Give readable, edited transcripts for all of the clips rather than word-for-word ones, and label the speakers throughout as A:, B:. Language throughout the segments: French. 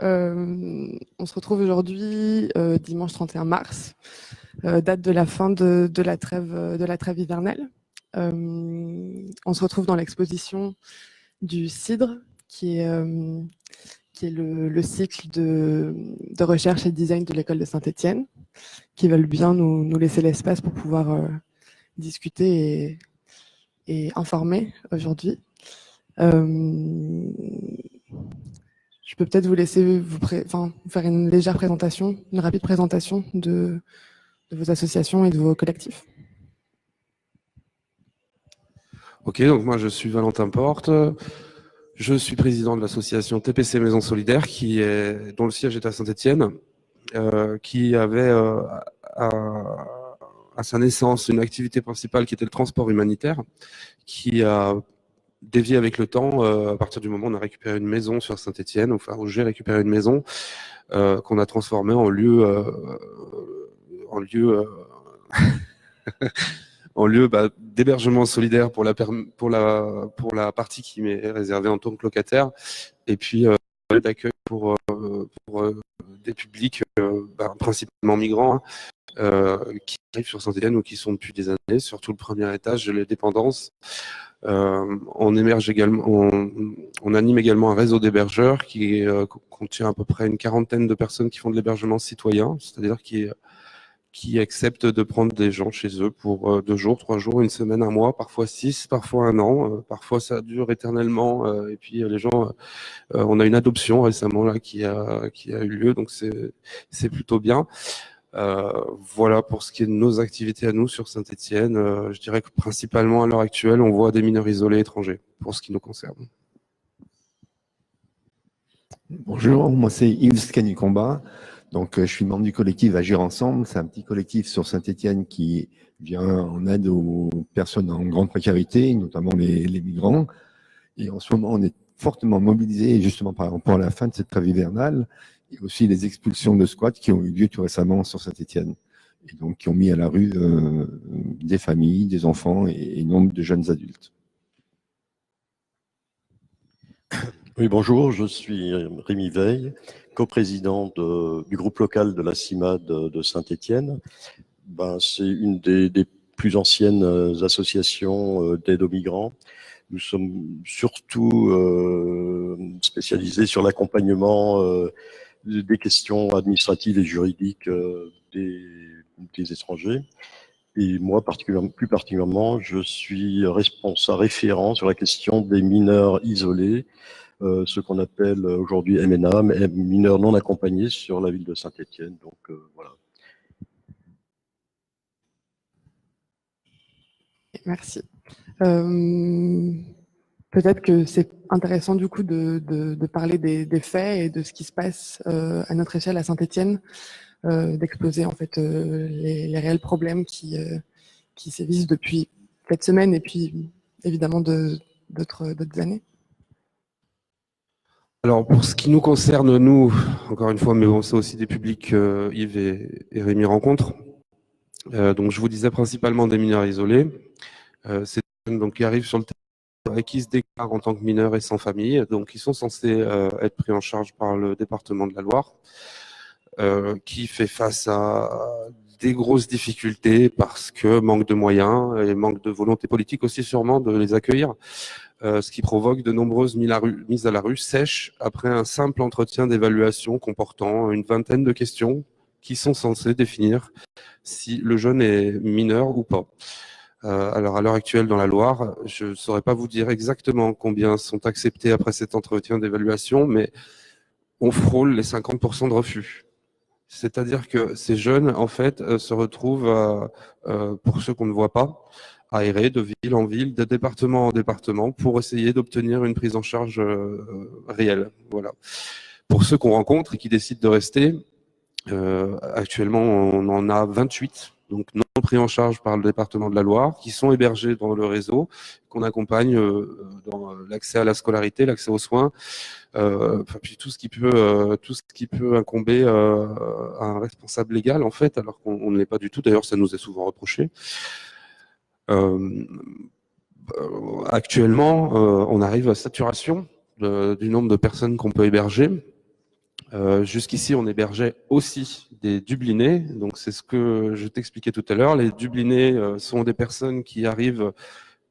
A: Euh, on se retrouve aujourd'hui, dimanche 31 mars, date de la fin de la trêve hivernale. On se retrouve dans l'exposition du CIDRE, qui est le cycle de recherche et de design de l'école de Saint-Étienne, qui veulent bien nous laisser l'espace pour pouvoir discuter et informer aujourd'hui. Je peux peut-être vous laisser vous faire une légère présentation, une rapide présentation de vos associations et de vos collectifs.
B: Ok, donc moi je suis Valentin Porte, je suis président de l'association TPC Maison Solidaire, dont le siège est à Saint-Étienne, qui avait à sa naissance une activité principale qui était le transport humanitaire, qui a dévié avec le temps à partir du moment où on a récupéré une maison sur Saint-Étienne, enfin où j'ai récupéré une maison qu'on a transformée en lieu en lieu d'hébergement solidaire pour la partie qui m'est réservée en tant que locataire, et puis d'accueil pour des publics principalement migrants qui arrivent sur Saint-Étienne ou qui sont depuis des années, surtout le premier étage de les dépendances. On anime également un réseau d'hébergeurs qui contient à peu près une quarantaine de personnes qui font de l'hébergement citoyen, c'est-à-dire qui acceptent de prendre des gens chez eux pour 2 jours, 3 jours, une semaine, un mois, parfois 6, parfois 1 an, parfois ça dure éternellement. Et puis les gens, on a une adoption récemment là qui a eu lieu, donc c'est plutôt bien. Voilà pour ce qui est de nos activités à nous sur Saint-Étienne. Je dirais que principalement à l'heure actuelle, on voit des mineurs isolés étrangers pour ce qui nous concerne.
C: Bonjour, moi c'est Yves Scani-Combat. Donc, je suis membre du collectif Agir Ensemble. C'est un petit collectif sur Saint-Étienne qui vient en aide aux personnes en grande précarité, notamment les migrants. Et en ce moment, on est fortement mobilisés justement par rapport à la fin de cette trêve hivernale et aussi les expulsions de squats qui ont eu lieu tout récemment sur Saint-Étienne. Et donc, qui ont mis à la rue des familles, des enfants et nombre de jeunes adultes.
D: Oui, bonjour, je suis Rémi Veil, coprésident du groupe local de la CIMAD de Saint-Étienne. C'est une des plus anciennes associations d'aide aux migrants. Nous sommes surtout spécialisés sur l'accompagnement des questions administratives et juridiques des étrangers. Et moi, plus particulièrement, je suis responsable référent sur la question des mineurs isolés, ce qu'on appelle aujourd'hui MNA, mineurs non accompagnés sur la ville de Saint-Étienne. Donc voilà.
A: Merci. Peut-être que c'est intéressant du coup de parler des faits et de ce qui se passe à notre échelle à Saint-Étienne, d'exposer en fait les réels problèmes qui sévissent depuis cette semaine et puis évidemment d'autres années.
B: Alors pour ce qui nous concerne, nous, encore une fois, mais bon, c'est aussi des publics Yves et Rémi rencontrent. Donc je vous disais principalement des mineurs isolés. C'est donc qui arrivent sur le territoire et qui se déclarent en tant que mineurs et sans famille. Donc ils sont censés être pris en charge par le département de la Loire, qui fait face à des grosses difficultés parce que manque de moyens et manque de volonté politique aussi sûrement de les accueillir. Ce qui provoque de nombreuses mises à la rue sèches après un simple entretien d'évaluation comportant une vingtaine de questions qui sont censées définir si le jeune est mineur ou pas. Alors à l'heure actuelle dans la Loire, je ne saurais pas vous dire exactement combien sont acceptés après cet entretien d'évaluation, mais on frôle les 50% de refus. C'est-à-dire que ces jeunes, en fait, se retrouvent, pour ceux qu'on ne voit pas, à errer de ville en ville, de département en département, pour essayer d'obtenir une prise en charge réelle. Voilà. Pour ceux qu'on rencontre et qui décident de rester, actuellement, on en a 28, donc non pris en charge par le département de la Loire, qui sont hébergés dans le réseau, qu'on accompagne dans l'accès à la scolarité, l'accès aux soins, puis tout ce qui peut incomber à un responsable légal, en fait, alors qu'on ne l'est pas du tout. D'ailleurs, ça nous est souvent reproché. Actuellement, on arrive à saturation du nombre de personnes qu'on peut héberger. Jusqu'ici, on hébergeait aussi des Dublinés. Donc, c'est ce que je t'expliquais tout à l'heure. Les Dublinés sont des personnes qui arrivent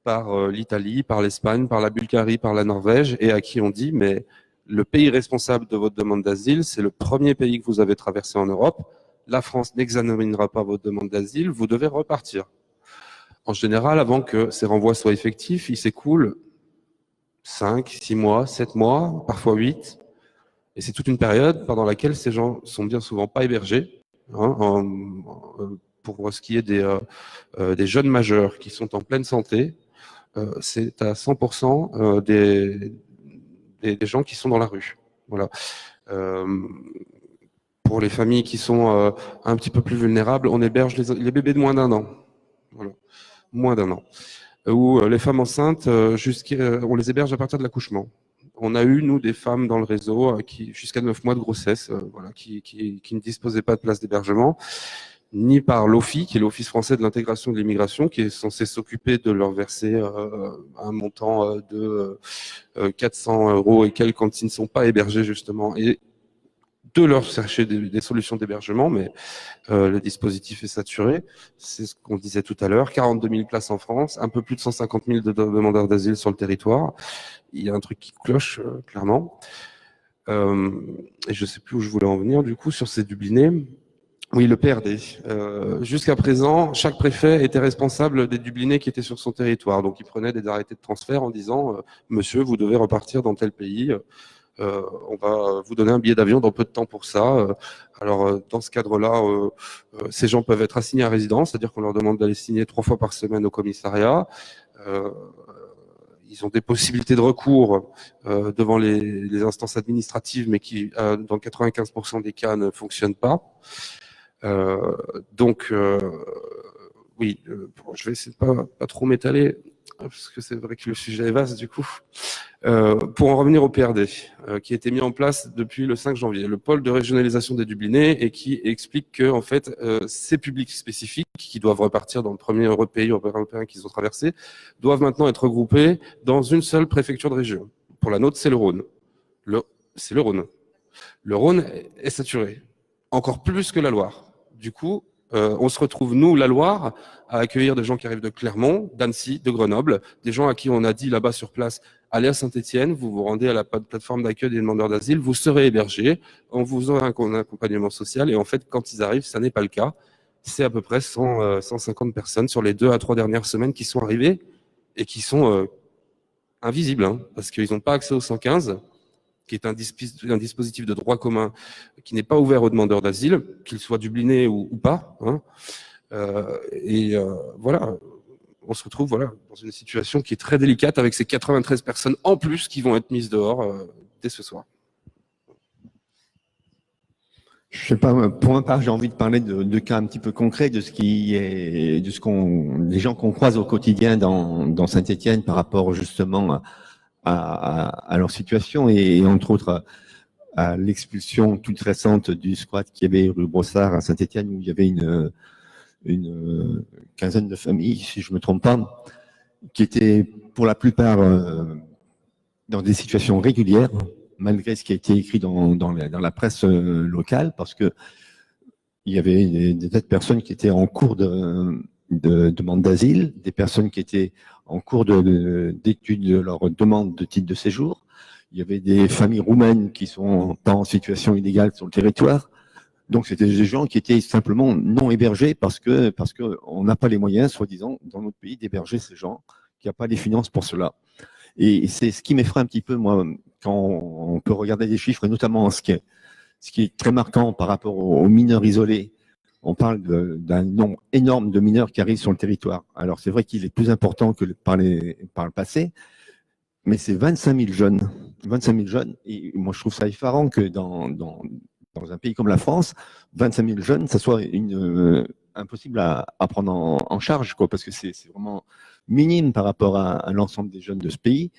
B: par l'Italie, par l'Espagne, par la Bulgarie, par la Norvège, et à qui on dit, mais le pays responsable de votre demande d'asile, c'est le premier pays que vous avez traversé en Europe. La France n'examinera pas votre demande d'asile, vous devez repartir. En général, avant que ces renvois soient effectifs, il s'écoule 5, 6 mois, 7 mois, parfois 8. Et c'est toute une période pendant laquelle ces gens sont bien souvent pas hébergés. Pour ce qui est des jeunes majeurs qui sont en pleine santé, c'est à 100% des gens qui sont dans la rue. Voilà. Pour les familles qui sont un petit peu plus vulnérables, on héberge les bébés de moins d'1 an. Voilà. Moins d'1 an. Ou les femmes enceintes, on les héberge à partir de l'accouchement. On a eu, nous, des femmes dans le réseau qui, jusqu'à 9 mois de grossesse, voilà, qui ne disposaient pas de place d'hébergement, ni par l'OFI, qui est l'Office français de l'intégration de l'immigration, qui est censé s'occuper de leur verser un montant de 400 € et quelques quand ils ne sont pas hébergés, justement, et de leur chercher des solutions d'hébergement, mais le dispositif est saturé. C'est ce qu'on disait tout à l'heure. 42 000 places en France, un peu plus de 150 000 demandeurs d'asile sur le territoire. Il y a un truc qui cloche, clairement. Et je ne sais plus où je voulais en venir, du coup, sur ces Dublinés. Oui, le PRD. Jusqu'à présent, chaque préfet était responsable des Dublinés qui étaient sur son territoire. Donc, il prenait des arrêtés de transfert en disant « Monsieur, vous devez repartir dans tel pays. On va vous donner un billet d'avion dans peu de temps pour ça. » Alors, dans ce cadre-là, ces gens peuvent être assignés à résidence, c'est-à-dire qu'on leur demande d'aller signer 3 fois par semaine au commissariat. Ils ont des possibilités de recours devant les instances administratives, mais qui, dans 95% des cas, ne fonctionnent pas. Donc, oui, je vais essayer de pas trop m'étaler, parce que c'est vrai que le sujet est vaste du coup. Pour en revenir au PRD, qui a été mis en place depuis le 5 janvier, le pôle de régionalisation des Dublinés, et qui explique que en fait, ces publics spécifiques qui doivent repartir dans le premier pays européen qu'ils ont traversé, doivent maintenant être regroupés dans une seule préfecture de région. Pour la nôtre, c'est le Rhône. C'est le Rhône. Le Rhône est saturé, encore plus que la Loire. Du coup, on se retrouve, nous, la Loire, à accueillir des gens qui arrivent de Clermont, d'Annecy, de Grenoble, des gens à qui on a dit là-bas sur place, allez à Saint-Étienne, vous vous rendez à la plateforme d'accueil des demandeurs d'asile, vous serez hébergés, on vous aura un accompagnement social, et en fait, quand ils arrivent, ça n'est pas le cas. C'est à peu près 150 personnes sur les 2 à 3 dernières semaines qui sont arrivées et qui sont invisibles, hein, parce qu'ils n'ont pas accès au 115, qui est un dispositif de droit commun qui n'est pas ouvert aux demandeurs d'asile, qu'ils soient dublinés ou pas. Hein. Voilà, on se retrouve dans une situation qui est très délicate avec ces 93 personnes en plus qui vont être mises dehors dès ce soir.
C: Je sais pas, pour ma part, j'ai envie de parler de cas un petit peu concrets de ce qui est, des gens qu'on croise au quotidien dans Saint-Étienne par rapport justement à leur situation et entre autres à l'expulsion toute récente du squat qu'il y avait rue Brossard à Saint-Étienne où il y avait une quinzaine de familles, si je me trompe pas, qui étaient pour la plupart dans des situations régulières, malgré ce qui a été écrit dans la presse locale, parce que il y avait des tas de personnes qui étaient en cours de demande d'asile, des personnes qui étaient en cours d'étude de leur demande de titre de séjour. Il y avait des familles roumaines qui sont pas en situation illégale sur le territoire. Donc, c'était des gens qui étaient simplement non hébergés parce que on n'a pas les moyens, soi-disant, dans notre pays, d'héberger ces gens, qui n'a pas les finances pour cela. Et c'est ce qui m'effraie un petit peu, moi, quand on peut regarder des chiffres, et notamment ce qui est très marquant par rapport aux mineurs isolés. On parle d'un nombre énorme de mineurs qui arrivent sur le territoire. Alors, c'est vrai qu'il est plus important que par le passé, mais c'est 25 000 jeunes. 25 000 jeunes. Et moi, je trouve ça effarant que dans un pays comme la France, 25 000 jeunes, ça soit impossible à prendre en charge, quoi, parce que c'est vraiment minime par rapport à l'ensemble des jeunes de ce pays.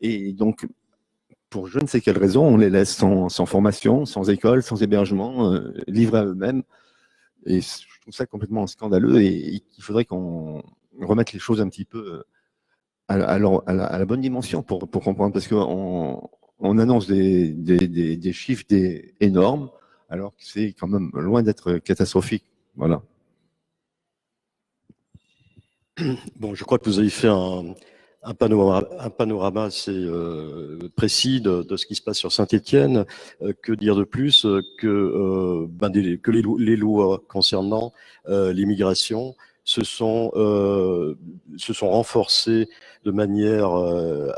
C: Et donc, pour je ne sais quelle raison, on les laisse sans formation, sans école, sans hébergement, livrés à eux-mêmes. Et je trouve ça complètement scandaleux et il faudrait qu'on remette les choses un petit peu à la bonne dimension pour comprendre, parce qu'on annonce des chiffres énormes, alors que c'est quand même loin d'être catastrophique. Voilà.
D: Bon, je crois que vous avez fait un panorama assez précis de ce qui se passe sur Saint-Étienne. Que dire de plus que les lois concernant l'immigration se sont renforcées de manière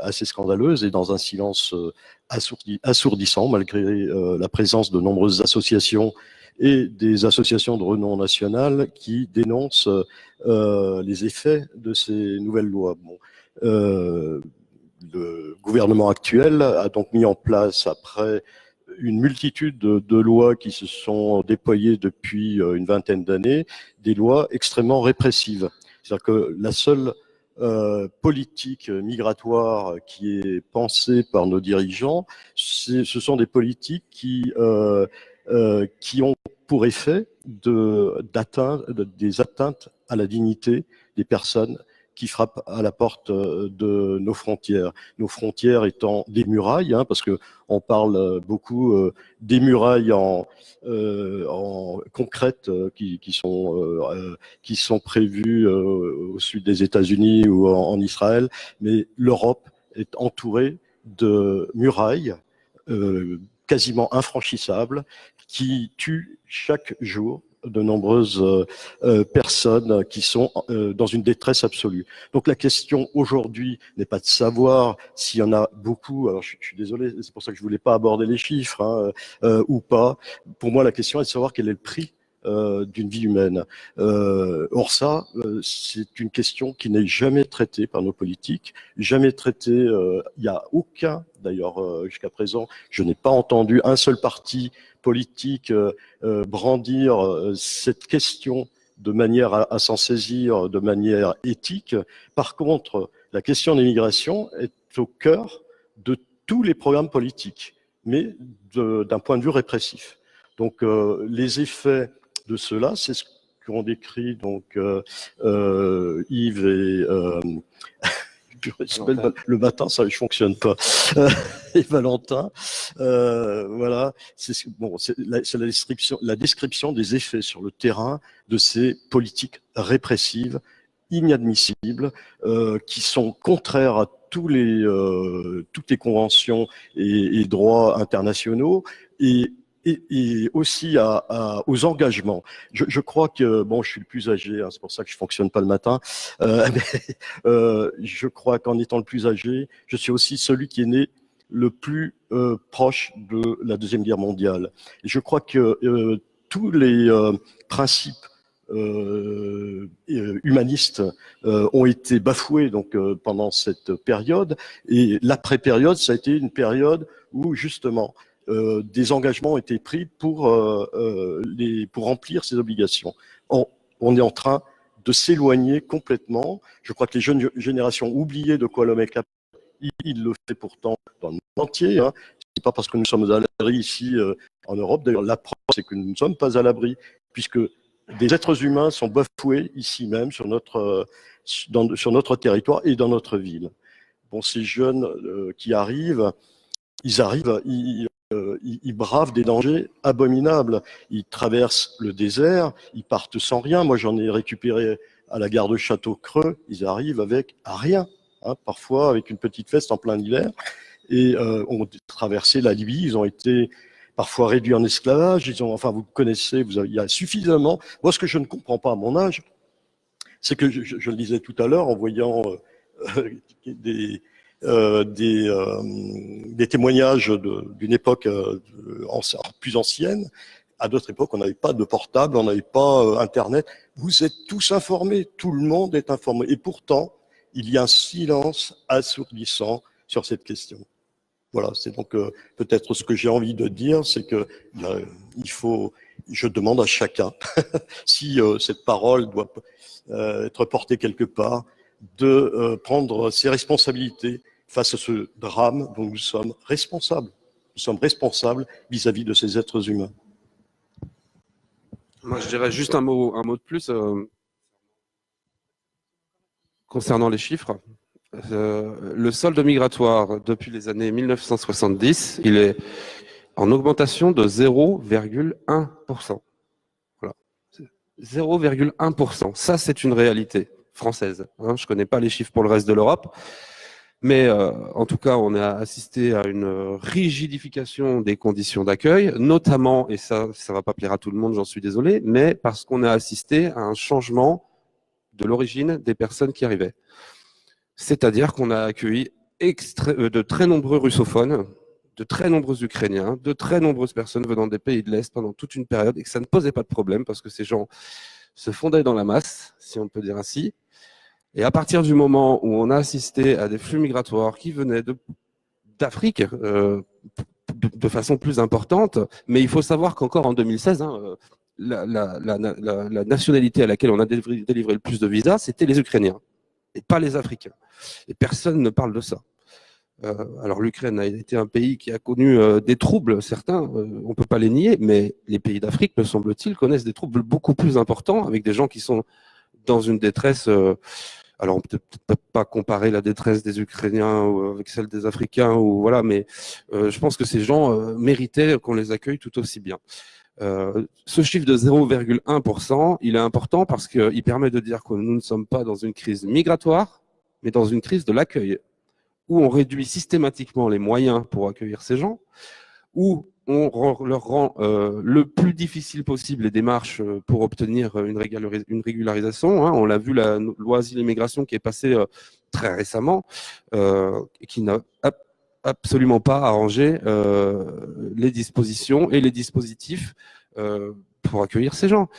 D: assez scandaleuse et dans un silence assourdissant, malgré la présence de nombreuses associations et des associations de renom national qui dénoncent les effets de ces nouvelles lois. Bon, le gouvernement actuel a donc mis en place, après une multitude de lois qui se sont déployées depuis une vingtaine d'années, des lois extrêmement répressives. C'est-à-dire que la seule politique migratoire qui est pensée par nos dirigeants, ce sont des politiques qui ont pour effet des atteintes à la dignité des personnes qui frappent à la porte de nos frontières. Nos frontières étant des murailles, hein, parce que on parle beaucoup des murailles en concrètes qui sont prévues au sud des États-Unis ou en Israël, mais l'Europe est entourée de murailles quasiment infranchissables qui tuent chaque jour de nombreuses personnes qui sont dans une détresse absolue. Donc la question aujourd'hui n'est pas de savoir s'il y en a beaucoup, alors je suis désolé, c'est pour ça que je voulais pas aborder les chiffres, hein, ou pas. Pour moi, la question est de savoir quel est le prix d'une vie humaine. Or ça, c'est une question qui n'est jamais traitée par nos politiques, jamais traitée. Il n'y a aucun, d'ailleurs, jusqu'à présent, je n'ai pas entendu un seul parti politique brandir cette question de manière à s'en saisir de manière éthique. Par contre, la question de l'immigration est au cœur de tous les programmes politiques, mais d'un point de vue répressif. Donc, les effets de cela, c'est ce qu'ont décrit donc Yves et le matin, ça ne fonctionne pas. Et Valentin, voilà, c'est la description des effets sur le terrain de ces politiques répressives inadmissibles, qui sont contraires à toutes les conventions et droits internationaux et aussi aux engagements. Je crois que, bon, je suis le plus âgé, hein, c'est pour ça que je fonctionne pas le matin, mais je crois qu'en étant le plus âgé, je suis aussi celui qui est né le plus proche de la Deuxième Guerre mondiale. Et je crois que tous les principes humanistes ont été bafoués donc pendant cette période, et l'après-période, ça a été une période où justement des engagements ont été pris pour remplir ces obligations. On est en train de s'éloigner complètement. Je crois que les jeunes générations ont oublié de quoi l'homme est capable. Il le fait pourtant dans le monde entier. Hein. C'est pas parce que nous sommes à l'abri ici en Europe. D'ailleurs, la preuve, c'est que nous ne sommes pas à l'abri, puisque des êtres humains sont bafoués ici même sur notre territoire et dans notre ville. Bon, ces jeunes qui arrivent, ils bravent des dangers abominables. Ils traversent le désert, ils partent sans rien. Moi, j'en ai récupéré à la gare de Château-Creux. Ils arrivent avec rien, hein, parfois avec une petite veste en plein hiver, et ont traversé la Libye. Ils ont été parfois réduits en esclavage. Enfin, vous connaissez, il y a suffisamment. Moi, ce que je ne comprends pas à mon âge, c'est que je le disais tout à l'heure en voyant des témoignages d'une époque plus ancienne. À d'autres époques, on n'avait pas de portable, on n'avait pas Internet. Vous êtes tous informés, tout le monde est informé. Et pourtant, il y a un silence assourdissant sur cette question. Voilà, c'est donc peut-être ce que j'ai envie de dire, c'est que je demande à chacun, si cette parole doit être portée quelque part, de prendre ses responsabilités face à ce drame dont nous sommes responsables. Nous sommes responsables vis-à-vis de ces êtres humains.
B: Moi, je dirais juste un mot de plus concernant les chiffres. Le solde migratoire, depuis les années 1970, il est en augmentation de 0,1%. Voilà. 0,1%. Ça, c'est une réalité française. Hein. Je ne connais pas les chiffres pour le reste de l'Europe. Mais en tout cas, on a assisté à une rigidification des conditions d'accueil, notamment, et ça va pas plaire à tout le monde, j'en suis désolé, mais parce qu'on a assisté à un changement de l'origine des personnes qui arrivaient. C'est-à-dire qu'on a accueilli de très nombreux russophones, de très nombreux Ukrainiens, de très nombreuses personnes venant des pays de l'Est pendant toute une période, et que ça ne posait pas de problème parce que ces gens se fondaient dans la masse, si on peut dire ainsi. Et à partir du moment où on a assisté à des flux migratoires qui venaient d'Afrique de façon plus importante, mais il faut savoir qu'encore en 2016, la nationalité à laquelle on a délivré le plus de visas, c'était les Ukrainiens, et pas les Africains. Et personne ne parle de ça. Alors l'Ukraine a été un pays qui a connu des troubles, certains, on ne peut pas les nier, mais les pays d'Afrique, me semble-t-il, connaissent des troubles beaucoup plus importants, avec des gens qui sont dans une détresse... alors, on peut peut-être pas comparer la détresse des Ukrainiens avec celle des Africains, ou voilà, mais je pense que ces gens méritaient qu'on les accueille tout aussi bien. Ce chiffre de 0,1%, il est important parce qu'il permet de dire que nous ne sommes pas dans une crise migratoire, mais dans une crise de l'accueil, où on réduit systématiquement les moyens pour accueillir ces gens, où on leur rend le plus difficile possible les démarches pour obtenir une régularisation. Hein. On l'a vu, la loi Asile et Immigration qui est passée très récemment, et qui n'a absolument pas arrangé les dispositions et les dispositifs pour accueillir ces gens.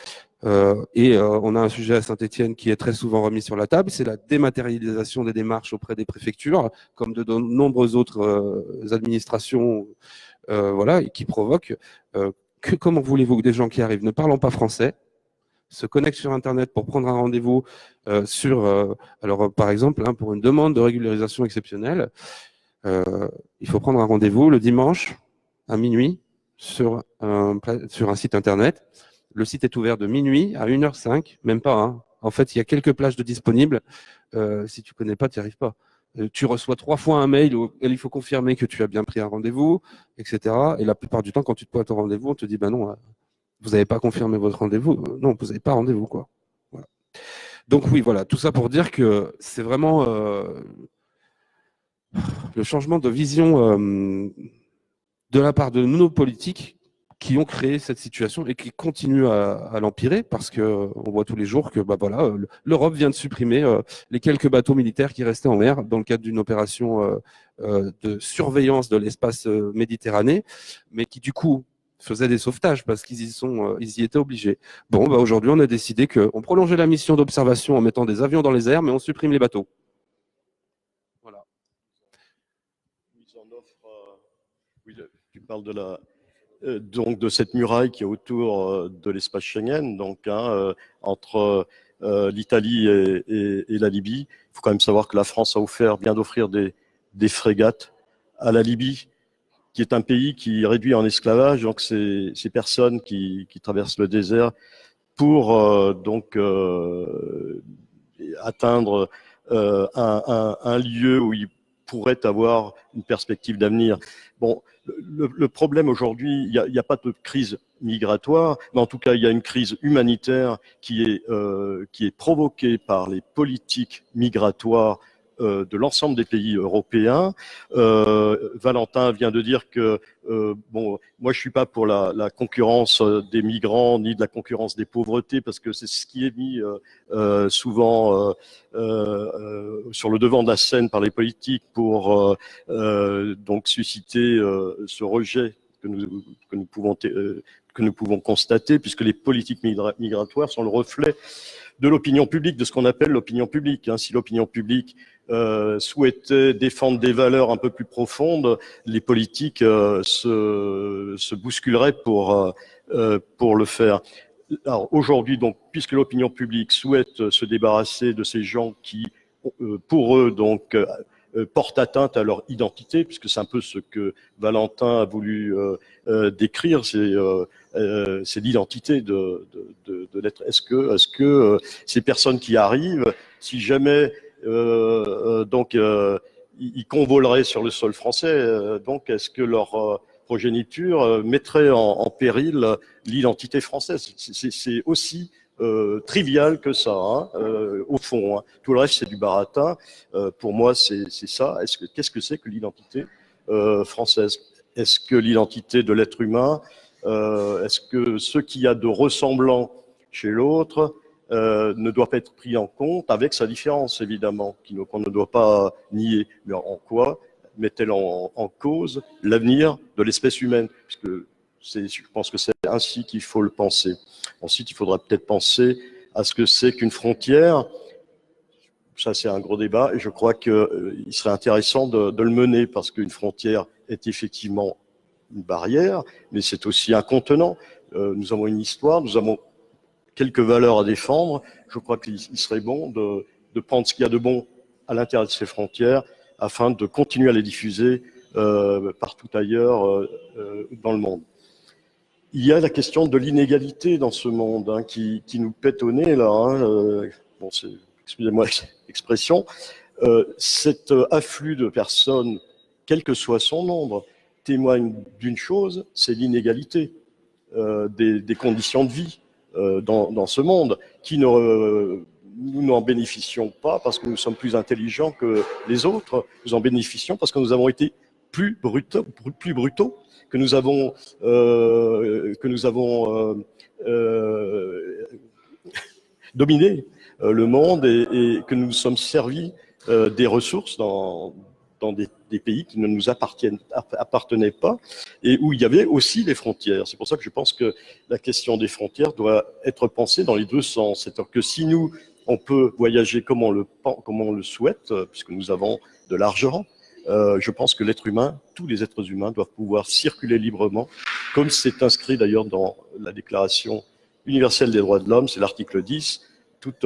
B: On a un sujet à Saint-Étienne qui est très souvent remis sur la table, c'est la dématérialisation des démarches auprès des préfectures, comme de nombreuses autres administrations, voilà, et qui provoque comment voulez-vous que des gens qui arrivent ne parlant pas français se connectent sur Internet pour prendre un rendez-vous alors par exemple, hein, pour une demande de régularisation exceptionnelle, il faut prendre un rendez-vous le dimanche à minuit sur un site Internet. Le site est ouvert de minuit à 1h05, même pas. Hein. En fait, il y a quelques plages de disponibles. Si tu connais pas, tu n'y arrives pas. Tu reçois 3 fois un mail où il faut confirmer que tu as bien pris un rendez-vous, etc. Et la plupart du temps, quand tu te pointes au rendez-vous, on te dit bah non, vous n'avez pas confirmé votre rendez-vous. Non, vous n'avez pas rendez-vous, quoi. Voilà. Donc oui, voilà, tout ça pour dire que c'est vraiment le changement de vision de la part de nos politiques qui ont créé cette situation et qui continuent à l'empirer parce que on voit tous les jours que bah voilà, l'Europe vient de supprimer les quelques bateaux militaires qui restaient en mer dans le cadre d'une opération de surveillance de l'espace méditerranéen, mais qui du coup faisaient des sauvetages parce qu'ils y étaient obligés. Bon, bah aujourd'hui, on a décidé qu'on prolongeait la mission d'observation en mettant des avions dans les airs, mais on supprime les bateaux. Voilà.
D: Oui, tu parles de donc de cette muraille qui est autour de l'espace Schengen, donc entre l'Italie et la Libye. Il faut quand même savoir que la France vient d'offrir des frégates à la Libye, qui est un pays qui réduit en esclavage donc ces personnes qui traversent le désert pour atteindre un lieu où ils pourraient avoir une perspective d'avenir. Bon, le problème aujourd'hui, il n'y a pas de crise migratoire, mais en tout cas, il y a une crise humanitaire qui est provoquée par les politiques migratoires de l'ensemble des pays européens. Valentin vient de dire que moi je suis pas pour la concurrence des migrants ni de la concurrence des pauvretés parce que c'est ce qui est mis souvent sur le devant de la scène par les politiques pour donc susciter ce rejet que nous pouvons constater, puisque les politiques migratoires sont le reflet de l'opinion publique, de ce qu'on appelle l'opinion publique. Hein. Si l'opinion publique souhaitait défendre des valeurs un peu plus profondes, les politiques se bousculeraient pour le faire. Alors aujourd'hui, donc, puisque l'opinion publique souhaite se débarrasser de ces gens qui, pour eux, donc, portent atteinte à leur identité, puisque c'est un peu ce que Valentin a voulu décrire, c'est l'identité de l'être. Est-ce que ces personnes qui arrivent, si jamais Donc, ils convoleraient sur le sol français. Donc, est-ce que leur progéniture mettrait en péril l'identité française? C'est aussi trivial que ça, hein, au fond. Hein. Tout le reste, c'est du baratin. Pour moi, c'est ça. Qu'est-ce que c'est que l'identité française? Est-ce que l'identité de l'être humain, est-ce que ce qu'il y a de ressemblant chez l'autre ne doit pas être pris en compte avec sa différence, évidemment, qu'on ne doit pas nier? Mais en quoi met-elle en cause l'avenir de l'espèce humaine? Puisque je pense que c'est ainsi qu'il faut le penser. Ensuite, il faudra peut-être penser à ce que c'est qu'une frontière. Ça, c'est un gros débat, et je crois qu'il serait intéressant de le mener, parce qu'une frontière est effectivement une barrière, mais c'est aussi un contenant. Nous avons une histoire, nous avons quelques valeurs à défendre. Je crois qu'il serait bon de prendre ce qu'il y a de bon à l'intérieur de ces frontières, afin de continuer à les diffuser partout ailleurs dans le monde. Il y a la question de l'inégalité dans ce monde, hein, qui nous pète au nez, là. Hein, bon, excusez-moi l'expression. Cet afflux de personnes, quel que soit son nombre, témoigne d'une chose, c'est l'inégalité des conditions de vie dans ce monde, qui nous n'en bénéficions pas parce que nous sommes plus intelligents que les autres, nous en bénéficions parce que nous avons été plus brutaux, que nous avons dominé le monde, et que nous nous sommes servis des ressources dans des pays qui ne nous appartenaient pas, et où il y avait aussi des frontières. C'est pour ça que je pense que la question des frontières doit être pensée dans les deux sens. C'est-à-dire que si nous, on peut voyager comme on le souhaite, puisque nous avons de l'argent, je pense que l'être humain, tous les êtres humains doivent pouvoir circuler librement, comme c'est inscrit d'ailleurs dans la Déclaration universelle des droits de l'homme, c'est l'article 10. Toute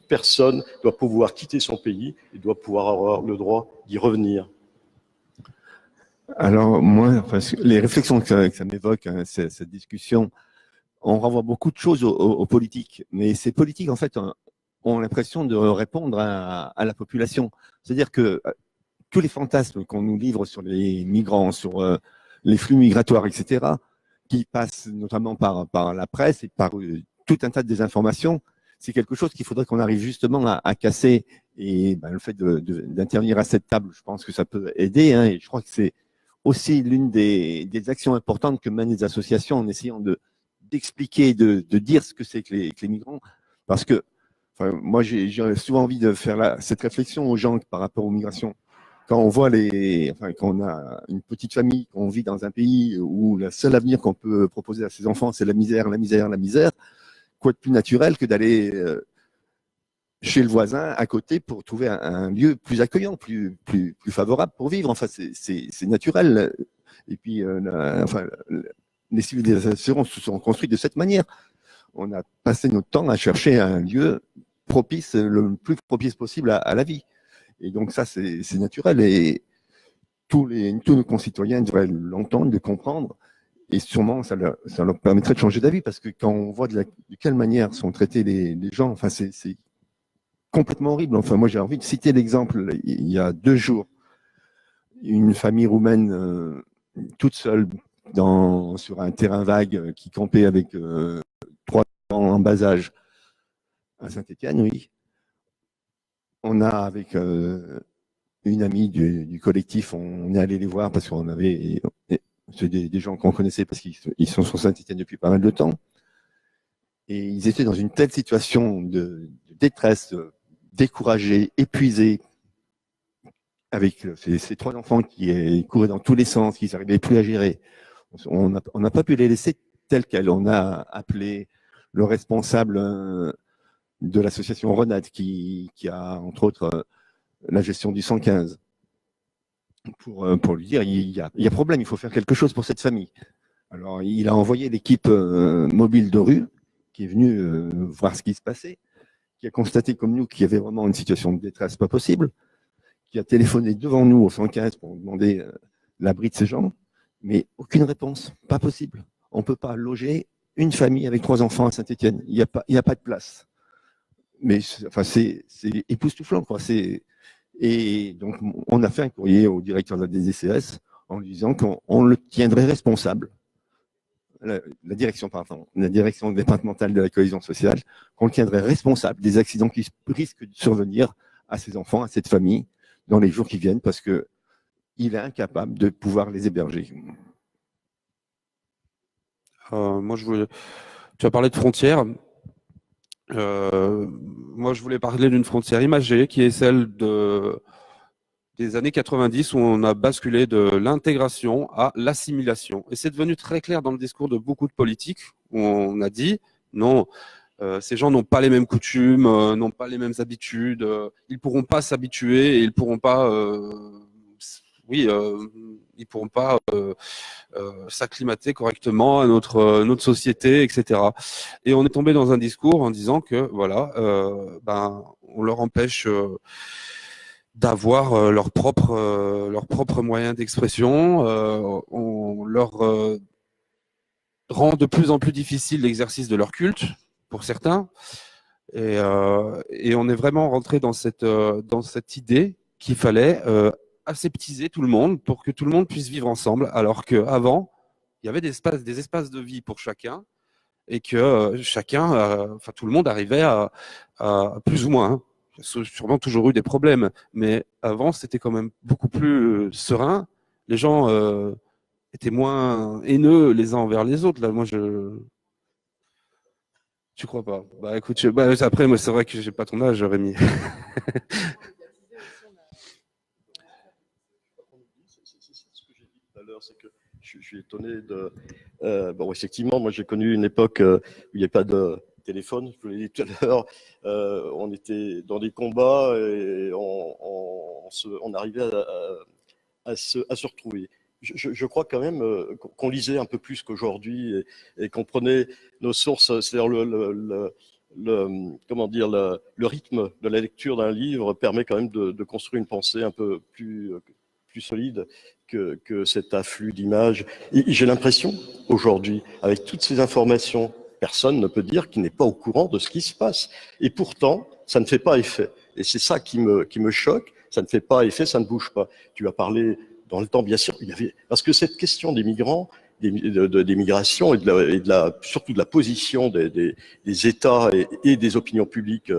D: personne doit pouvoir quitter son pays et doit pouvoir avoir le droit d'y revenir.
C: Alors, moi, les réflexions que ça m'évoque, hein, cette discussion, on renvoie beaucoup de choses aux politiques. Mais ces politiques, en fait, ont l'impression de répondre à la population. C'est-à-dire que tous les fantasmes qu'on nous livre sur les migrants, sur les flux migratoires, etc., qui passent notamment par la presse et par tout un tas de désinformations, c'est quelque chose qu'il faudrait qu'on arrive justement à casser. Et le fait d'intervenir à cette table, je pense que ça peut aider. Hein, et je crois que c'est aussi l'une des actions importantes que mènent les associations en essayant d'expliquer, de dire ce que c'est que les migrants. Parce que moi, j'ai souvent envie de faire cette réflexion aux gens par rapport aux migrations. Quand on voit quand on a une petite famille, qu'on vit dans un pays où le seul avenir qu'on peut proposer à ses enfants, c'est la misère, la misère, la misère, quoi de plus naturel que d'aller chez le voisin à côté pour trouver un lieu plus accueillant, plus favorable pour vivre. Enfin, c'est naturel. Et puis, les civilisations se sont construites de cette manière. On a passé notre temps à chercher un lieu propice, le plus propice possible à la vie. Et donc ça, c'est naturel. Et tous nos concitoyens devraient l'entendre, le comprendre. Et sûrement, ça leur permettrait de changer d'avis, parce que quand on voit de quelle manière sont traités les gens, enfin, c'est complètement horrible. Enfin, moi, j'ai envie de citer l'exemple. Il y a 2 jours, une famille roumaine toute seule sur un terrain vague qui campait avec 3 enfants en bas âge à Saint-Étienne, oui. On a, avec une amie du collectif, on est allé les voir parce qu'on avait... C'est des gens qu'on connaissait parce qu'ils sont sur Saint-Étienne depuis pas mal de temps. Et ils étaient dans une telle situation de détresse, découragés, épuisés, avec ces 3 enfants qui couraient dans tous les sens, qu'ils n'arrivaient plus à gérer. On n'a pas pu les laisser tels quels. On a appelé le responsable de l'association Renate, qui a, entre autres, la gestion du 115. Pour lui dire, il y a problème, il faut faire quelque chose pour cette famille. Alors, il a envoyé l'équipe mobile de rue, qui est venue voir ce qui se passait, qui a constaté comme nous qu'il y avait vraiment une situation de détresse pas possible, qui a téléphoné devant nous au 115 pour demander l'abri de ces gens, mais aucune réponse, pas possible. On ne peut pas loger une famille avec 3 enfants à Saint-Étienne, il n'y a pas de place. mais enfin, c'est époustouflant, quoi. Et donc, on a fait un courrier au directeur de la DGCS en lui disant qu'on le tiendrait responsable, la direction départementale de la cohésion sociale, qu'on le tiendrait responsable des accidents qui risquent de survenir à ces enfants, à cette famille, dans les jours qui viennent, parce que il est incapable de pouvoir les héberger.
B: Moi, tu as parlé de frontières. Moi, je voulais parler d'une frontière imagée qui est celle des années 90 où on a basculé de l'intégration à l'assimilation. Et c'est devenu très clair dans le discours de beaucoup de politiques où on a dit non, ces gens n'ont pas les mêmes coutumes, n'ont pas les mêmes habitudes, ils pourront pas s'habituer et ils pourront pas, ils pourront pas s'acclimater correctement à notre société, etc. Et on est tombé dans un discours en disant que voilà, on leur empêche d'avoir leurs propres moyens d'expression, on leur rend de plus en plus difficile l'exercice de leur culte pour certains, et on est vraiment rentré dans cette idée qu'il fallait aseptiser tout le monde pour que tout le monde puisse vivre ensemble, alors qu'avant, il y avait des espaces de vie pour chacun et que tout le monde arrivait à plus ou moins, hein, sûrement toujours eu des problèmes, mais avant, c'était quand même beaucoup plus serein. Les gens étaient moins haineux les uns envers les autres. Là, moi, tu crois pas? Bah écoute, après, moi, c'est vrai que j'ai pas ton âge, Rémi.
D: C'est que je suis étonné de. Bon, effectivement, moi j'ai connu une époque où il n'y avait pas de téléphone, je vous l'ai dit tout à l'heure. On était dans des combats et on arrivait à se retrouver. Je crois quand même qu'on lisait un peu plus qu'aujourd'hui et qu'on prenait nos sources, c'est-à-dire le rythme de la lecture d'un livre permet quand même de construire une pensée un peu plus solide que cet afflux d'images. Et j'ai l'impression, aujourd'hui, avec toutes ces informations, personne ne peut dire qu'il n'est pas au courant de ce qui se passe. Et pourtant, ça ne fait pas effet. Et c'est ça qui me choque. Ça ne fait pas effet, ça ne bouge pas. Tu as parlé dans le temps, bien sûr, parce que cette question des migrants, des migrations et surtout de la position des États et des opinions publiques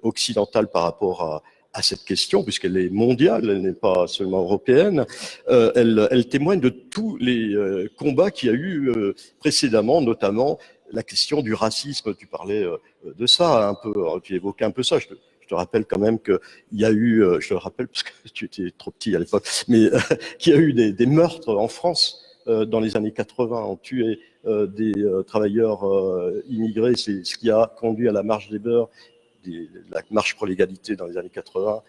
D: occidentales par rapport à cette question, puisqu'elle est mondiale, elle n'est pas seulement européenne, elle témoigne de tous les combats qu'il y a eu précédemment, notamment la question du racisme. Tu parlais de ça un peu, tu évoquais un peu ça. Je te rappelle quand même qu'il y a eu, je te le rappelle parce que tu étais trop petit à l'époque, mais qu'il y a eu des meurtres en France dans les années 80. On tuait des travailleurs immigrés. C'est ce qui a conduit à la marche des beurs, la marche pour l'égalité dans les années 80,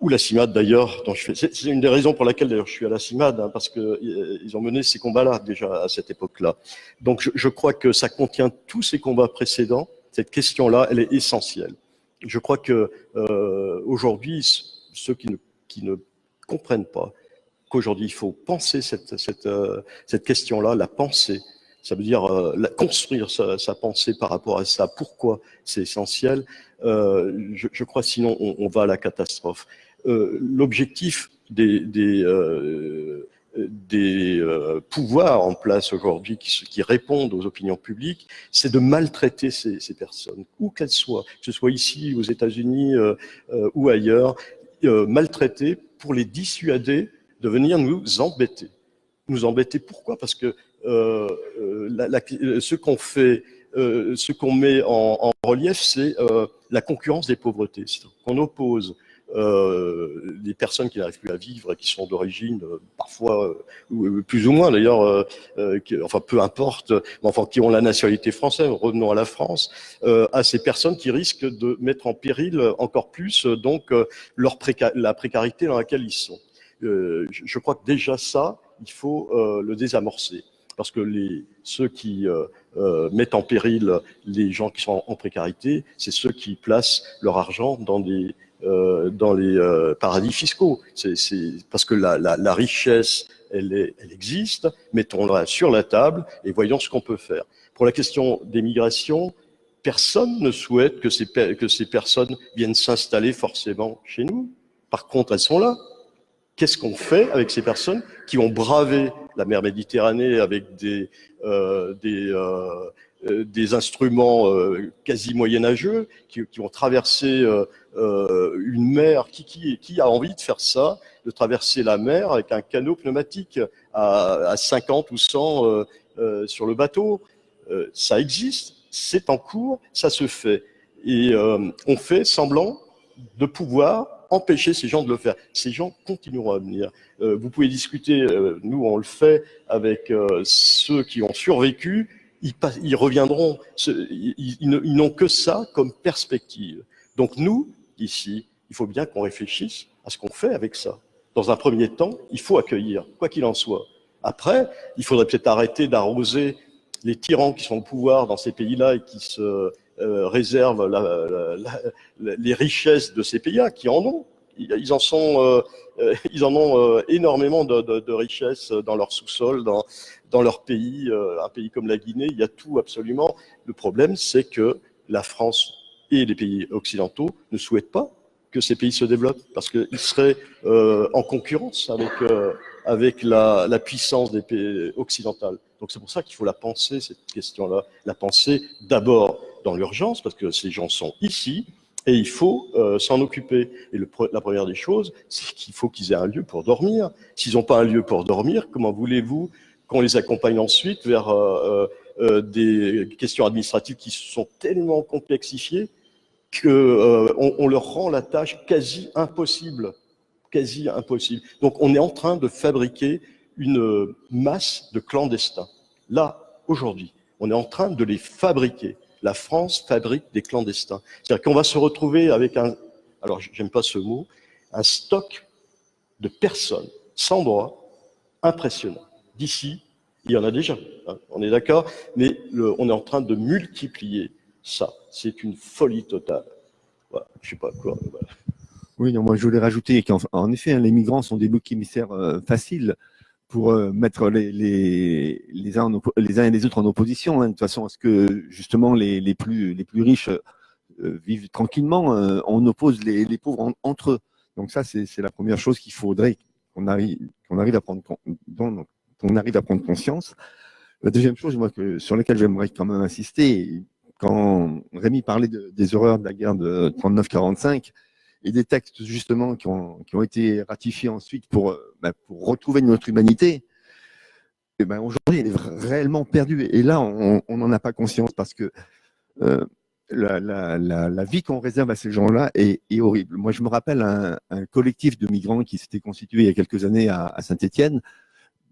D: ou la CIMAD d'ailleurs. C'est une des raisons pour laquelle d'ailleurs je suis à la CIMAD, hein, parce qu'ils ont mené ces combats-là déjà à cette époque-là. Donc je crois que ça contient tous ces combats précédents. Cette question-là, elle est essentielle. Je crois que aujourd'hui, ceux qui ne comprennent pas qu'aujourd'hui il faut penser cette question-là, la penser, ça veut dire construire sa pensée par rapport à ça. Pourquoi c'est essentiel? Je crois sinon on va à la catastrophe. L'objectif des pouvoirs en place aujourd'hui qui répondent aux opinions publiques, c'est de maltraiter ces personnes, où qu'elles soient, que ce soit ici, aux États-Unis ou ailleurs, maltraiter pour les dissuader de venir nous embêter. Nous embêter, pourquoi? Parce que ce qu'on fait, ce qu'on met en relief, c'est la concurrence des pauvretés. Qu'on oppose des personnes qui n'arrivent plus à vivre et qui sont d'origine parfois plus ou moins d'ailleurs, enfin peu importe, mais enfin qui ont la nationalité française, revenons à la France, à ces personnes qui risquent de mettre en péril encore plus donc la précarité dans laquelle ils sont. Je crois que déjà ça, il faut le désamorcer. Parce que ceux qui mettent en péril les gens qui sont en précarité, c'est ceux qui placent leur argent dans les paradis fiscaux. Parce que la richesse, elle existe, mettons-la sur la table et voyons ce qu'on peut faire. Pour la question des migrations, Personne ne souhaite que ces personnes viennent s'installer forcément chez nous. Par contre, elles sont là. Qu'est-ce qu'on fait avec ces personnes qui ont bravé la mer Méditerranée avec des instruments quasi moyenâgeux, qui ont traversé une mer? Qui a envie de faire ça, de traverser la mer avec un canot pneumatique à 50 ou 100 sur le bateau? Ça existe, c'est en cours, ça se fait. Et on fait semblant de pouvoir empêcher ces gens de le faire. Ces gens continueront à venir. Vous pouvez discuter, nous on le fait avec ceux qui ont survécu, ils reviendront, ils n'ont que ça comme perspective. Donc nous, ici, il faut bien qu'on réfléchisse à ce qu'on fait avec ça. Dans un premier temps, il faut accueillir, quoi qu'il en soit. Après, il faudrait peut-être arrêter d'arroser les tyrans qui sont au pouvoir dans ces pays-là et qui se réservent les richesses de ces pays-là, qui en ont. Ils en ont énormément de richesses dans leur sous-sol, dans leur pays. Un pays comme la Guinée, il y a tout absolument. Le problème, c'est que la France et les pays occidentaux ne souhaitent pas que ces pays se développent, parce qu'ils seraient en concurrence avec la puissance des pays occidentaux. Donc c'est pour ça qu'il faut la penser, cette question-là, la penser d'abord dans l'urgence, parce que ces gens sont ici, et il faut s'en occuper. Et la première des choses, c'est qu'il faut qu'ils aient un lieu pour dormir. S'ils n'ont pas un lieu pour dormir, comment voulez-vous qu'on les accompagne ensuite vers des questions administratives qui sont tellement complexifiées qu'on leur rend la tâche quasi impossible. Quasi impossible. Donc on est en train de fabriquer une masse de clandestins. Là, aujourd'hui, on est en train de les fabriquer. La France fabrique des clandestins. C'est-à-dire qu'on va se retrouver avec alors j'aime pas ce mot, un stock de personnes sans droit impressionnant. D'ici, il y en a déjà, hein, on est d'accord, mais on est en train de multiplier ça. C'est une folie totale. Voilà, je sais pas quoi. Voilà.
C: Oui, non, moi je voulais rajouter qu'en effet, hein, les migrants sont des boucs émissaires faciles pour mettre les uns et les autres en opposition, hein, de toute façon, à ce que justement les plus riches vivent tranquillement, on oppose les pauvres entre eux. Donc ça, c'est la première chose qu'il faudrait qu'on arrive à prendre conscience. La deuxième chose, moi, sur laquelle j'aimerais quand même insister, quand Rémi parlait des horreurs de la guerre de 39-45, et des textes justement qui ont été ratifiés ensuite pour retrouver notre humanité, et aujourd'hui, elle est réellement perdue. Et là, on n'en a pas conscience parce que la vie qu'on réserve à ces gens-là est horrible. Moi, je me rappelle un collectif de migrants qui s'était constitué il y a quelques années à Saint-Étienne,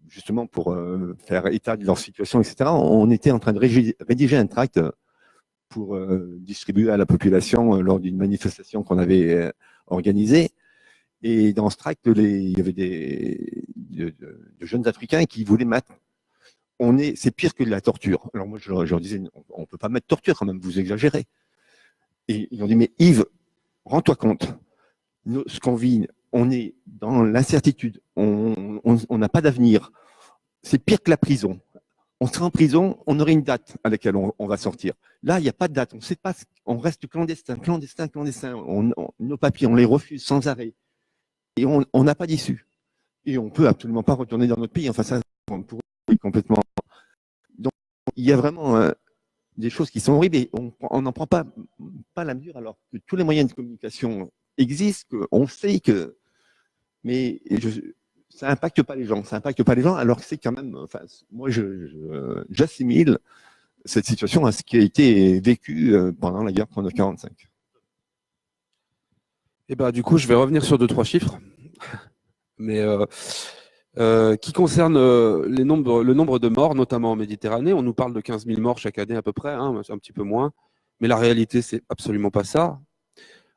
C: justement pour faire état de leur situation, etc. On était en train de rédiger un tract pour distribuer à la population lors d'une manifestation qu'on avait organisée. Et dans ce tract, il y avait de jeunes Africains qui voulaient mettre c'est pire que de la torture. Alors moi, je leur disais, on ne peut pas mettre torture quand même, vous exagérez. Et ils ont dit, mais Yves, rends-toi compte, ce qu'on vit, on est dans l'incertitude, on n'a pas d'avenir. C'est pire que la prison. On serait en prison, on aurait une date à laquelle on va sortir. Là, il n'y a pas de date, on ne sait pas, on reste clandestin. Nos papiers, on les refuse sans arrêt. Et on n'a pas d'issue. Et on ne peut absolument pas retourner dans notre pays. Enfin, ça, pour complètement. Donc, il y a vraiment des choses qui sont horribles et on n'en prend pas la mesure alors que tous les moyens de communication existent, qu'on sait que. Mais ça n'impacte pas les gens. Ça n'impacte pas les gens alors que c'est quand même. Enfin, moi, j'assimile cette situation à ce qui a été vécu pendant la guerre 39-45.
B: Et du coup, je vais revenir sur 2-3 chiffres, mais qui concernent le nombre de morts, notamment en Méditerranée. On nous parle de 15 000 morts chaque année à peu près, hein, un petit peu moins, mais la réalité, c'est absolument pas ça.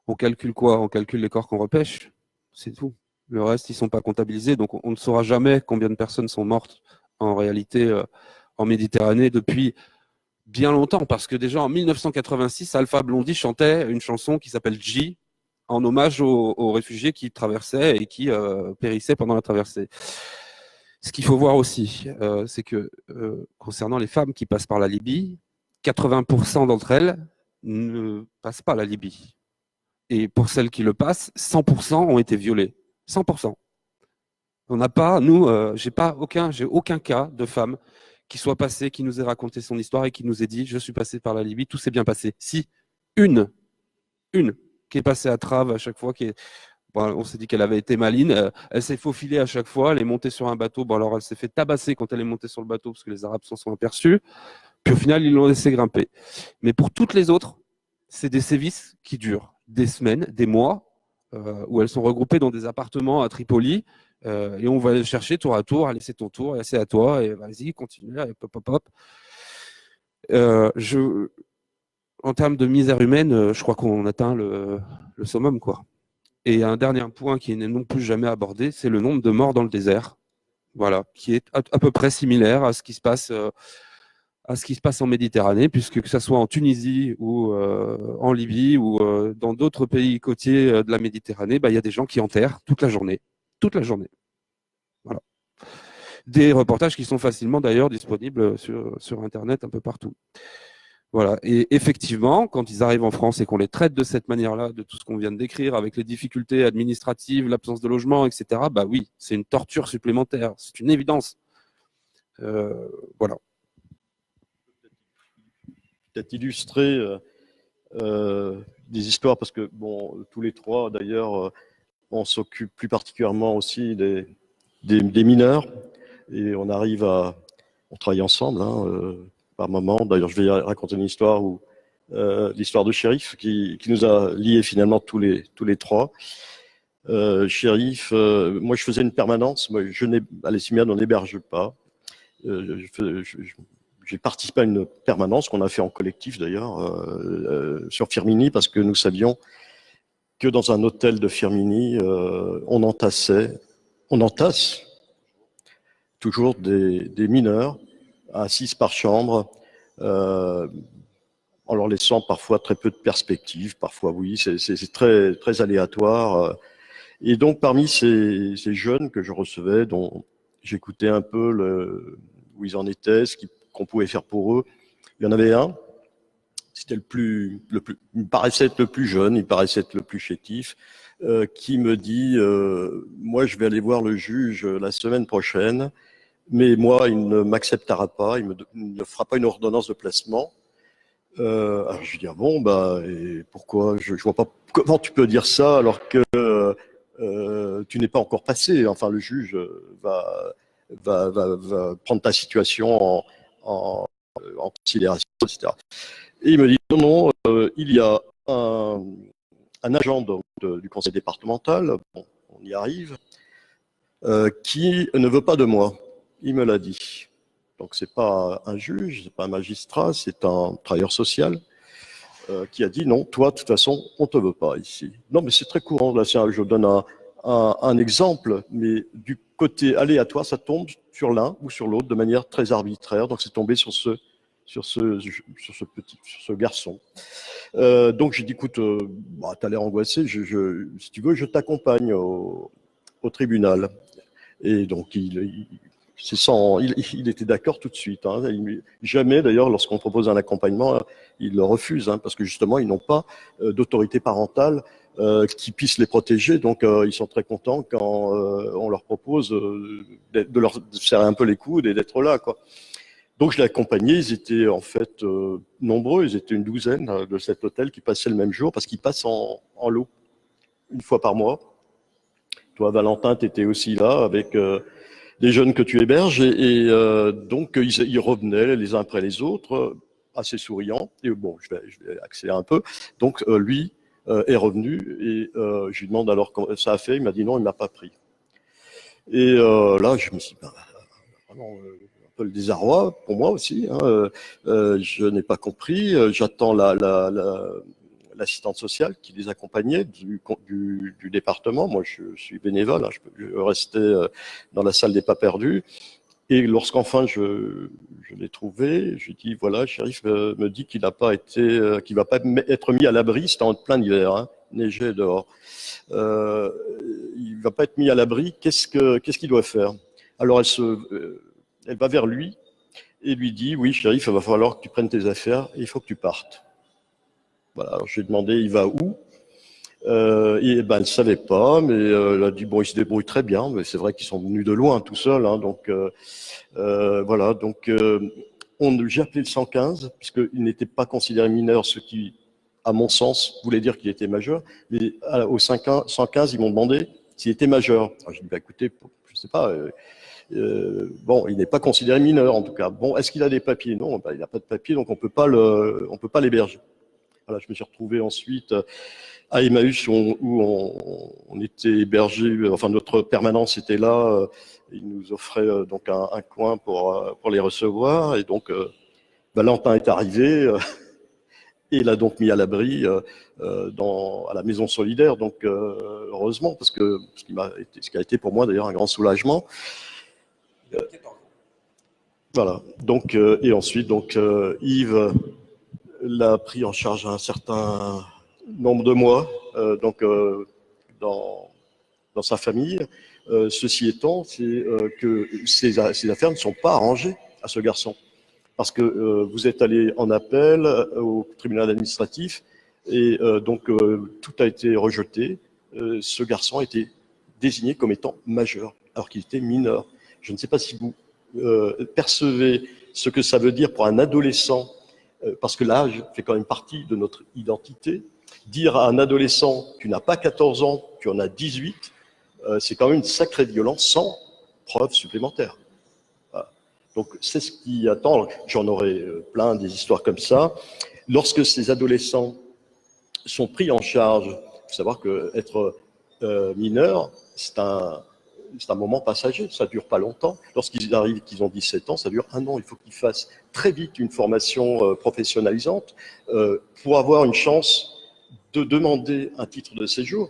B: On calcule quoi? On calcule les corps qu'on repêche, c'est tout. Le reste, ils sont pas comptabilisés, donc on ne saura jamais combien de personnes sont mortes en réalité en Méditerranée depuis bien longtemps, parce que déjà en 1986, Alpha Blondy chantait une chanson qui s'appelle J, en hommage aux réfugiés qui traversaient et qui périssaient pendant la traversée. Ce qu'il faut voir aussi, c'est que concernant les femmes qui passent par la Libye, 80% d'entre elles ne passent pas la Libye. Et pour celles qui le passent, 100% ont été violées. 100%. On n'a pas, nous, j'ai aucun cas de femme qui soit passée, qui nous ait raconté son histoire et qui nous ait dit « je suis passé par la Libye, tout s'est bien passé ». Si, une qui est passée à Trave à chaque fois, bon, on s'est dit qu'elle avait été maline, elle s'est faufilée à chaque fois, elle est montée sur un bateau, bon alors elle s'est fait tabasser quand elle est montée sur le bateau parce que les Arabes s'en sont aperçus, puis au final ils l'ont laissé grimper. Mais pour toutes les autres, c'est des sévices qui durent des semaines, des mois, où elles sont regroupées dans des appartements à Tripoli, et on va les chercher tour à tour, allez c'est ton tour, et c'est à toi, et vas-y, continue, et pop, pop, pop. En termes de misère humaine, je crois qu'on atteint le summum, quoi. Et un dernier point qui n'est non plus jamais abordé, c'est le nombre de morts dans le désert, voilà, qui est à peu près similaire à ce qui se passe en Méditerranée, puisque que ce soit en Tunisie ou en Libye ou dans d'autres pays côtiers de la Méditerranée, il y a des gens qui enterrent toute la journée. Voilà. Des reportages qui sont facilement d'ailleurs disponibles sur Internet un peu partout. Voilà. Et effectivement, quand ils arrivent en France et qu'on les traite de cette manière-là, de tout ce qu'on vient de décrire, avec les difficultés administratives, l'absence de logement, etc., oui, c'est une torture supplémentaire. C'est une évidence. Voilà.
D: Peut-être illustrer des histoires, parce que, bon, tous les trois, d'ailleurs, on s'occupe plus particulièrement aussi des mineurs, et on travaille ensemble, par moment. D'ailleurs, je vais raconter une histoire l'histoire de Chérif, qui nous a liés finalement tous les trois. Chérif, moi je faisais une permanence, à l'ESIMAD on n'héberge pas. J'ai participé à une permanence qu'on a fait en collectif d'ailleurs, sur Firminy, parce que nous savions que dans un hôtel de Firminy, on entasse toujours des mineurs à 6 par chambre, en leur laissant parfois très peu de perspectives, parfois oui, c'est très, très aléatoire. Et donc parmi ces jeunes que je recevais, dont j'écoutais un peu où ils en étaient, ce qu'on pouvait faire pour eux, il y en avait un, c'était il me paraissait être le plus jeune, il paraissait être le plus chétif, qui me dit moi je vais aller voir le juge la semaine prochaine, mais moi il ne m'acceptera pas, il ne fera pas une ordonnance de placement. Alors je dis bon et pourquoi, je vois pas comment tu peux dire ça alors que tu n'es pas encore passé. Enfin le juge va prendre ta situation en considération, etc. Et il me dit non, il y a un agent du conseil départemental, bon, on y arrive, qui ne veut pas de moi. Il me l'a dit. Donc c'est pas un juge, c'est pas un magistrat, c'est un travailleur social qui a dit non, toi de toute façon on te veut pas ici. Non mais c'est très courant, là je donne un exemple, mais du côté aléatoire ça tombe sur l'un ou sur l'autre de manière très arbitraire, donc c'est tombé sur ce garçon. Donc j'ai dit écoute, t'as l'air angoissé, si tu veux je t'accompagne au tribunal. Et donc il était d'accord tout de suite. Jamais, d'ailleurs, lorsqu'on propose un accompagnement, ils le refusent, parce que justement, ils n'ont pas d'autorité parentale qui puisse les protéger. Donc, ils sont très contents quand on leur propose de leur serrer un peu les coudes et d'être là, quoi. Donc, je l'ai accompagné. Ils étaient en fait nombreux. Ils étaient une douzaine de cet hôtel qui passaient le même jour parce qu'ils passent en lot, une fois par mois. Toi, Valentin, tu étais aussi là avec les jeunes que tu héberges, et donc ils revenaient les uns après les autres, assez souriants. Et bon, je vais accélérer un peu. Donc lui est revenu et je lui demande alors comment ça a fait. Il m'a dit non, il m'a pas pris. Et là, je me suis dit, vraiment, un peu le désarroi pour moi aussi. Je n'ai pas compris. J'attends l'assistante sociale qui les accompagnait du département. Moi, je suis bénévole, je restais dans la salle des pas perdus. Et lorsqu'enfin je l'ai trouvé, je lui dis voilà, Chérif me dit qu'il va pas être mis à l'abri. C'était en plein hiver, neigeait dehors. Il va pas être mis à l'abri. Qu'est-ce qu'il doit faire? Alors elle va vers lui et lui dit oui, Chérif, il va falloir que tu prennes tes affaires et il faut que tu partes. Voilà, alors je lui ai demandé, il va où? Et ben, elle ne savait pas, mais elle a dit, bon, il se débrouille très bien, mais c'est vrai qu'ils sont venus de loin tout seuls, hein, donc voilà, donc j'ai appelé le 115, puisqu'il n'était pas considéré mineur, ce qui, à mon sens, voulait dire qu'il était majeur, mais au 115, ils m'ont demandé s'il était majeur. Alors, j'ai dit, bah, écoutez, je ne sais pas, bon, il n'est pas considéré mineur, en tout cas. Bon, est-ce qu'il a des papiers? Non, bah, il n'a pas de papiers, donc on peut pas l'héberger. Voilà, je me suis retrouvé ensuite à Emmaüs où on était hébergé, enfin notre permanence était là, ils nous offraient donc un coin pour les recevoir, et donc Valentin est arrivé et l'a donc mis à l'abri à la maison solidaire, donc heureusement, parce que ce qui a été pour moi d'ailleurs un grand soulagement. Voilà, donc et ensuite donc Yves l'a pris en charge un certain nombre de mois dans sa famille. Ceci étant, c'est que ses affaires ne sont pas arrangées à ce garçon. Parce que vous êtes allé en appel au tribunal administratif et donc tout a été rejeté. Ce garçon a été désigné comme étant majeur, alors qu'il était mineur. Je ne sais pas si vous percevez ce que ça veut dire pour un adolescent, parce que l'âge fait quand même partie de notre identité. Dire à un adolescent, tu n'as pas 14 ans, tu en as 18, c'est quand même une sacrée violence sans preuve supplémentaire. Voilà. Donc c'est ce qui attend. J'en aurai plein des histoires comme ça. Lorsque ces adolescents sont pris en charge, il faut savoir qu'être mineur, c'est un moment passager, ça dure pas longtemps. Lorsqu'ils arrivent, qu'ils ont 17 ans, ça dure 1 an. Il faut qu'ils fassent très vite une formation professionnalisante pour avoir une chance de demander un titre de séjour.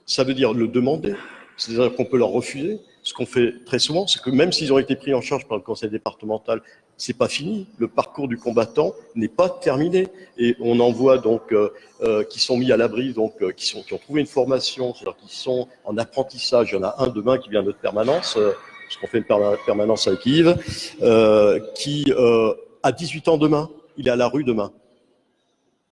D: Ça veut dire le demander, c'est-à-dire qu'on peut leur refuser. Ce qu'on fait très souvent, c'est que même s'ils ont été pris en charge par le conseil départemental, c'est pas fini. Le parcours du combattant n'est pas terminé. Et on en voit donc qui sont mis à l'abri, donc qui ont trouvé une formation, c'est-à-dire qui sont en apprentissage. Il y en a un demain qui vient de notre permanence, parce qu'on fait une permanence avec Yves, qui a 18 ans demain. Il est à la rue demain.